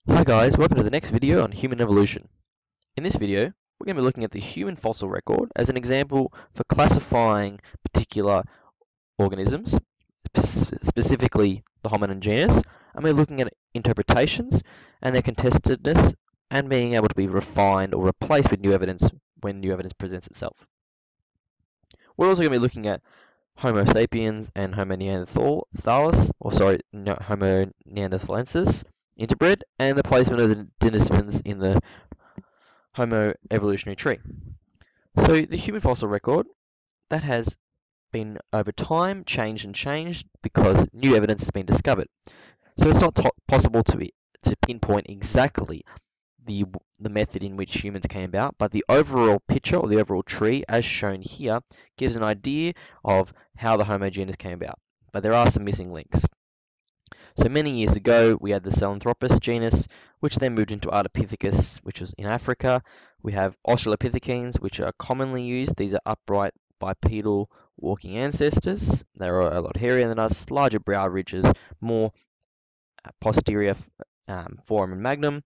Hi guys, welcome to the next video on human evolution. In this video, we're going to be looking at the human fossil record as an example for classifying particular organisms, specifically the hominin genus, and we're looking at interpretations and their contestedness and being able to be refined or replaced with new evidence when new evidence presents itself. We're also going to be looking at Homo sapiens and Homo neanderthalis, Homo neanderthalensis interbred, and the placement of the Denisovans in the Homo evolutionary tree. So the human fossil record, that has been over time changed because new evidence has been discovered. So it's not possible to pinpoint exactly the method in which humans came about, but the overall picture or the overall tree, as shown here, gives an idea of how the Homo genus came about. But there are some missing links. So many years ago, we had the Sahelanthropus genus, which then moved into Ardipithecus, which was in Africa. We have Australopithecines, which are commonly used. These are upright bipedal walking ancestors. They're a lot hairier than us, larger brow ridges, more posterior foramen magnum.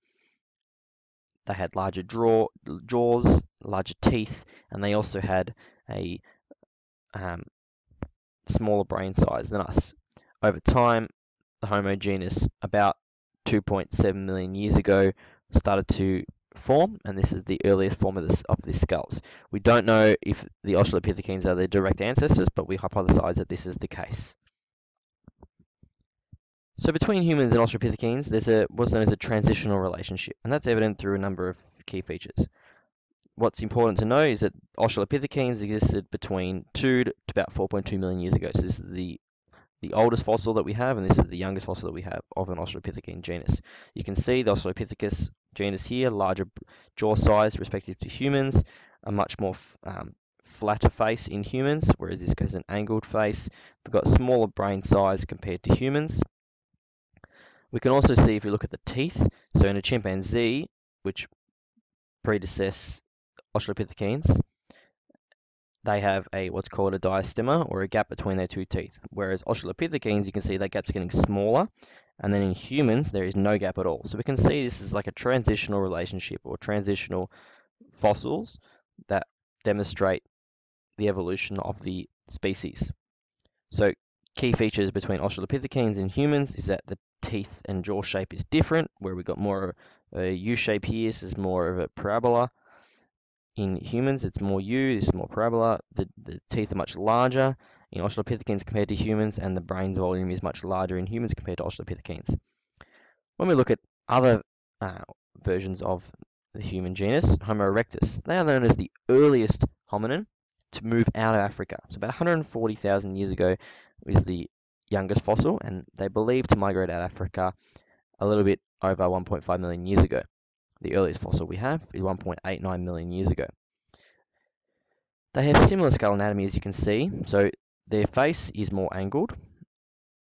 They had larger jaws, larger teeth, and they also had a smaller brain size than us. Over time, the Homo genus, about 2.7 million years ago, started to form, and this is the earliest form of these skulls. We don't know if the Australopithecines are their direct ancestors, but we hypothesize that this is the case. So between humans and Australopithecines, there's what's known as a transitional relationship, and that's evident through a number of key features. What's important to know is that Australopithecines existed between 2 to about 4.2 million years ago. So this is the oldest fossil that we have, and this is the youngest fossil that we have of an Australopithecine genus. You can see the Australopithecus genus here, larger jaw size respective to humans, a much more flatter face in humans, whereas this has an angled face. They've got smaller brain size compared to humans. We can also see if we look at the teeth, so in a chimpanzee, which predeceased Australopithecines, they have what's called a diastema, or a gap between their two teeth. Whereas Australopithecines, you can see that gap's getting smaller, and then in humans, there is no gap at all. So we can see this is like a transitional relationship or transitional fossils that demonstrate the evolution of the species. So key features between Australopithecines and humans is that the teeth and jaw shape is different, where we've got more a U shape here. This is more of a parabola. In humans, it's more U, this is more parabola. The teeth are much larger in Australopithecines compared to humans, and the brain volume is much larger in humans compared to Australopithecines. When we look at other versions of the human genus, Homo erectus, they are known as the earliest hominin to move out of Africa. So about 140,000 years ago is the youngest fossil, and they believe to migrate out of Africa a little bit over 1.5 million years ago. The earliest fossil we have is 1.89 million years ago. They have similar skull anatomy, as you can see. So their face is more angled.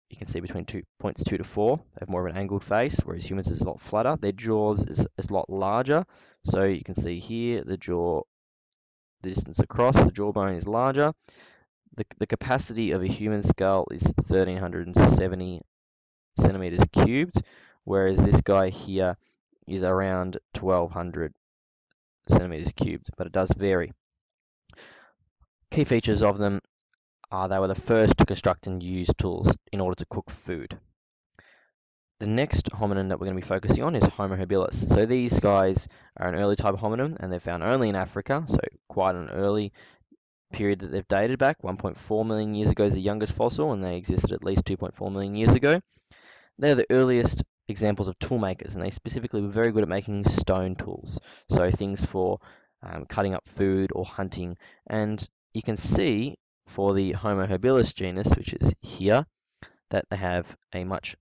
You can see between points 2 to 4, they have more of an angled face, whereas humans is a lot flatter. Their jaws is a lot larger. So you can see here the jaw, the distance across, the jawbone is larger. The capacity of a human skull is 1,370 centimeters cubed, whereas this guy here is around 1,200 centimeters cubed, but it does vary. Key features of them are they were the first to construct and use tools in order to cook food. The next hominin that we're going to be focusing on is Homo habilis. So these guys are an early type of hominin, and they're found only in Africa, so quite an early period that they've dated back. 1.4 million years ago is the youngest fossil, and they existed at least 2.4 million years ago. They're the earliest examples of tool makers, and they specifically were very good at making stone tools, so things for cutting up food or hunting. And you can see for the Homo habilis genus, which is here, that they have a much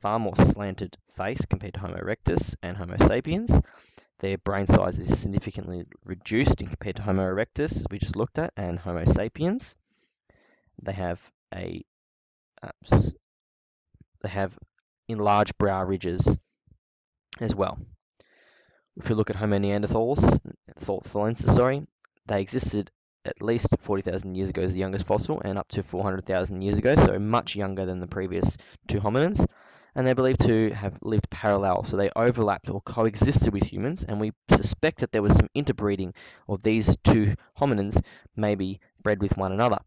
far more slanted face compared to Homo erectus and Homo sapiens. Their brain size is significantly reduced compared to Homo erectus, as we just looked at, and Homo sapiens. They have enlarged brow ridges as well. If we look at Homo neanderthalensis, they existed at least 40,000 years ago as the youngest fossil, and up to 400,000 years ago, so much younger than the previous two hominins. and they're believed to have lived parallel, so they overlapped or coexisted with humans, and we suspect that there was some interbreeding of these two hominins maybe bred with one another.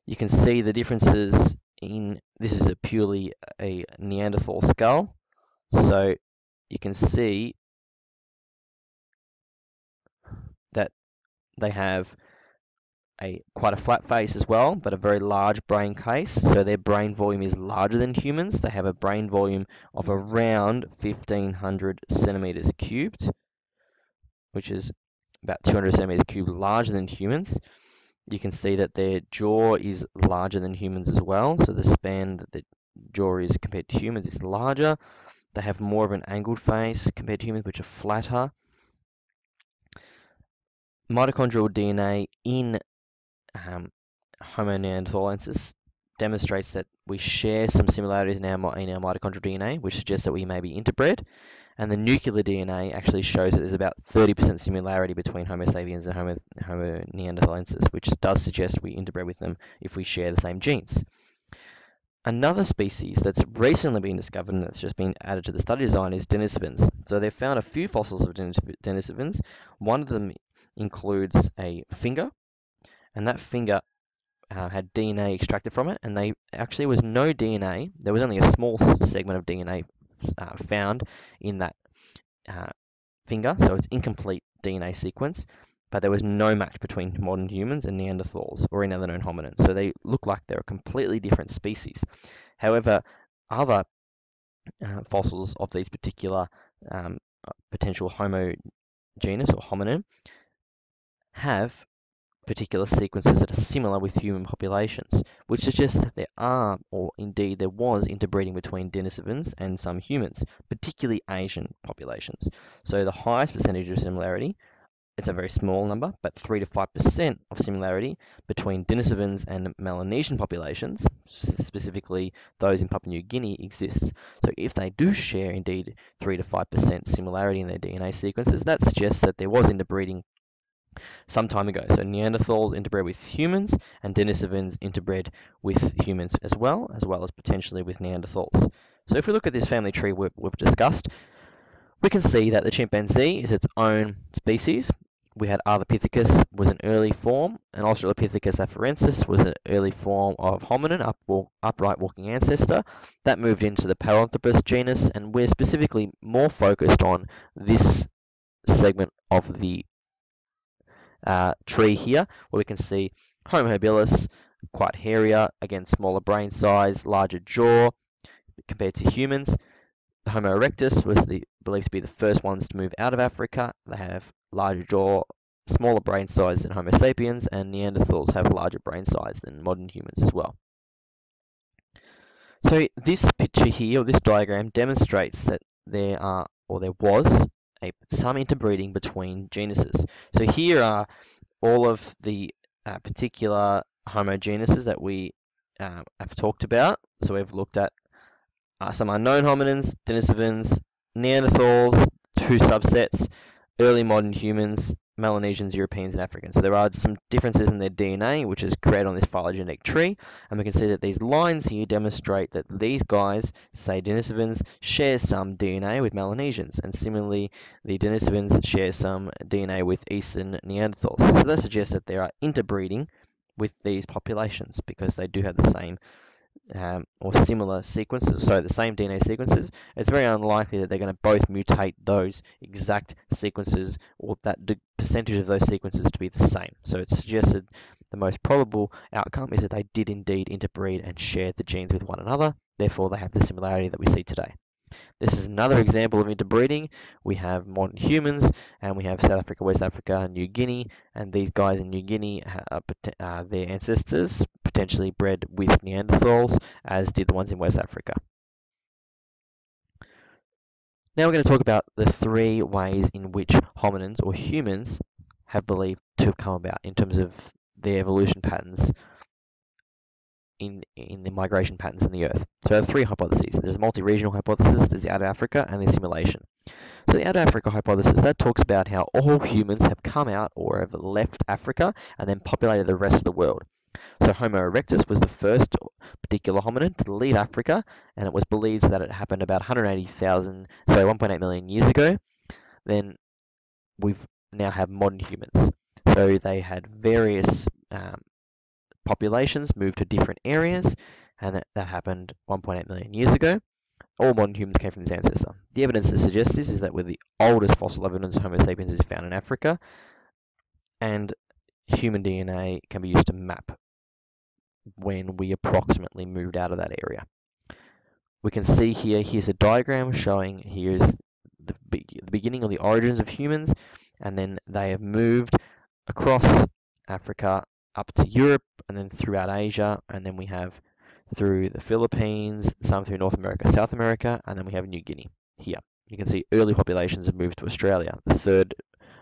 You can see the differences in, this is purely a Neanderthal skull, so you can see that they have quite a flat face as well, but a very large brain case. So their brain volume is larger than humans. They have a brain volume of around 1500 centimeters cubed, which is about 200 centimeters cubed larger than humans. You can see that their jaw is larger than humans as well. So the span that the jaw is compared to humans is larger. They have more of an angled face compared to humans, which are flatter. Mitochondrial DNA in Homo neanderthalensis demonstrates that we share some similarities in our mitochondrial DNA, which suggests that we may be interbred. And the nuclear DNA actually shows that there's about 30% similarity between Homo sapiens and Homo neanderthalensis, which does suggest we interbred with them if we share the same genes. Another species that's recently been discovered and that's just been added to the study design is Denisovans. So they've found a few fossils of Denisovans. One of them includes a finger, and that finger had DNA extracted from it, and they actually was no DNA. There was only a small segment of DNA found in that finger, so it's incomplete DNA sequence, but there was no match between modern humans and Neanderthals or any other known hominins. So they look like they're a completely different species. However, other fossils of these particular potential Homo genus or hominin have particular sequences that are similar with human populations, which suggests that there are, or indeed there was, interbreeding between Denisovans and some humans, particularly Asian populations. So the highest percentage of similarity, it's a very small number, but 3 to 5% of similarity between Denisovans and Melanesian populations, specifically those in Papua New Guinea, exists. So if they do share indeed 3 to 5% similarity in their DNA sequences, that suggests that there was interbreeding some time ago. So Neanderthals interbred with humans, and Denisovans interbred with humans as well as potentially with Neanderthals. So if we look at this family tree we've discussed, we can see that the chimpanzee is its own species. We had Ardipithecus was an early form, and Australopithecus afarensis was an early form of hominin, upright walking ancestor. That moved into the Paranthropus genus, and we're specifically more focused on this segment of the tree here, where we can see Homo habilis, quite hairier, again smaller brain size, larger jaw compared to humans. The Homo erectus was believed to be the first ones to move out of Africa. They have larger jaw, smaller brain size than Homo sapiens, and Neanderthals have a larger brain size than modern humans as well. So this picture here, or this diagram, demonstrates that there was some interbreeding between genuses. So here are all of the particular Homo genuses that we have talked about. So we've looked at some unknown hominins, Denisovans, Neanderthals, two subsets, early modern humans, Melanesians, Europeans, and Africans. So there are some differences in their DNA, which is created on this phylogenetic tree, and we can see that these lines here demonstrate that these guys, say Denisovans, share some DNA with Melanesians, and similarly, the Denisovans share some DNA with Eastern Neanderthals. So that suggests that there are interbreeding with these populations because they do have the same or similar sequences, so the same DNA sequences. It's very unlikely that they're going to both mutate those exact sequences, or that the percentage of those sequences to be the same. So it's suggested the most probable outcome is that they did indeed interbreed and share the genes with one another, therefore they have the similarity that we see today. This is another example of interbreeding. We have modern humans, and we have South Africa, West Africa, and New Guinea, and these guys in New Guinea, their ancestors potentially bred with Neanderthals, as did the ones in West Africa. Now we're going to talk about the three ways in which hominins, or humans, have believed to have come about in terms of their evolution patterns in the migration patterns in the Earth. So there are three hypotheses. There's a multi-regional hypothesis, there's the out of Africa, and the simulation. So the out of Africa hypothesis, that talks about how all humans have come out or have left Africa and then populated the rest of the world. So Homo erectus was the first particular hominid to leave Africa, and it was believed that it happened about 1.8 million years ago. Then we've now have modern humans. So they had various populations move to different areas, and that happened 1.8 million years ago. All modern humans came from this ancestor. The evidence that suggests this is that with the oldest fossil evidence Homo sapiens is found in Africa, and human DNA can be used to map when we approximately moved out of that area. We can see here's a diagram showing here's the beginning of the origins of humans, and then they have moved across Africa up to Europe, and then throughout Asia, and then we have through the Philippines, some through North America, South America, and then we have New Guinea here. You can see early populations have moved to Australia. The third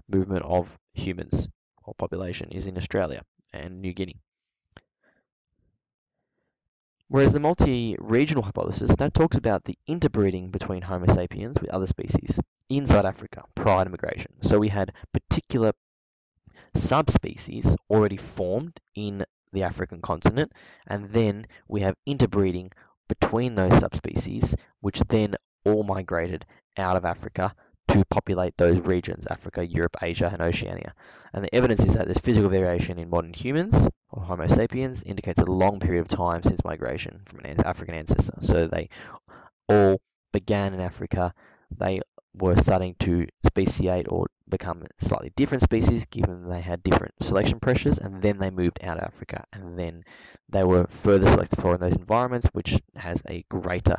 movement of humans or population is in Australia and New Guinea. Whereas the multi-regional hypothesis, that talks about the interbreeding between Homo sapiens with other species inside Africa prior to migration. So we had particular subspecies already formed in the African continent, and then we have interbreeding between those subspecies, which then all migrated out of Africa to populate those regions, Africa, Europe, Asia, and Oceania. And the evidence is that this physical variation in modern humans, or Homo sapiens, indicates a long period of time since migration from an African ancestor. So they all began in Africa. They were starting to speciate or become slightly different species given they had different selection pressures, and then they moved out of Africa, and then they were further selected for in those environments which has a greater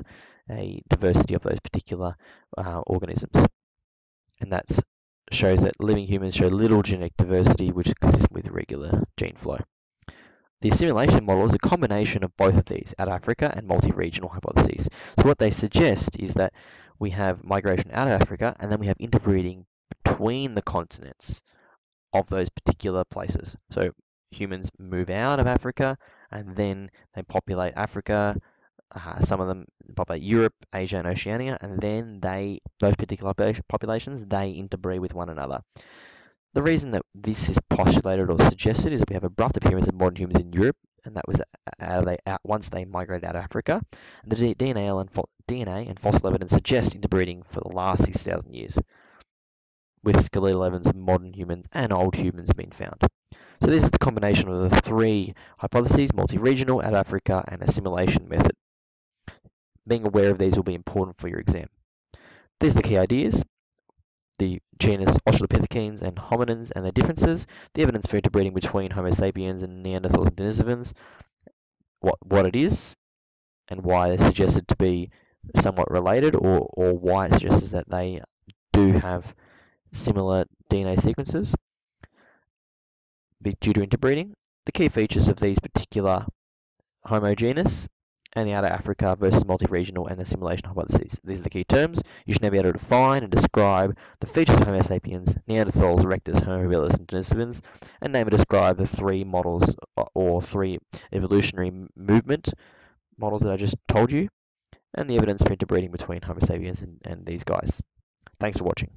diversity of those particular organisms. And that shows that living humans show little genetic diversity, which is consistent with regular gene flow. The assimilation model is a combination of both of these, out of Africa and multi-regional hypotheses. So what they suggest is that we have migration out of Africa, and then we have interbreeding between the continents of those particular places. So humans move out of Africa, and then they populate Africa. Some of them populate Europe, Asia, and Oceania, and then those particular populations, they interbreed with one another. The reason that this is postulated or suggested is that we have abrupt appearance of modern humans in Europe, and that was once they migrated out of Africa. And the DNA and fossil evidence suggest interbreeding for the last 6,000 years, with skeletal evidence of modern humans and old humans being found. So this is the combination of the three hypotheses: multi-regional, out of Africa, and assimilation method. Being aware of these will be important for your exam. These are the key ideas: the genus Australopithecines and hominins and their differences, the evidence for interbreeding between Homo sapiens and Neanderthals and Denisovans, what it is, and why they're suggested to be somewhat related, or why it suggests that they do have similar DNA sequences due to interbreeding, the key features of these particular Homo genus, and the out of Africa versus multi-regional and assimilation hypotheses. These are the key terms. You should now be able to define and describe the features of Homo sapiens, Neanderthals, Erectus, Homo habilis, and Denisovans, and name and describe the three models or three evolutionary movement models that I just told you, and the evidence for interbreeding between Homo sapiens and these guys. Thanks for watching.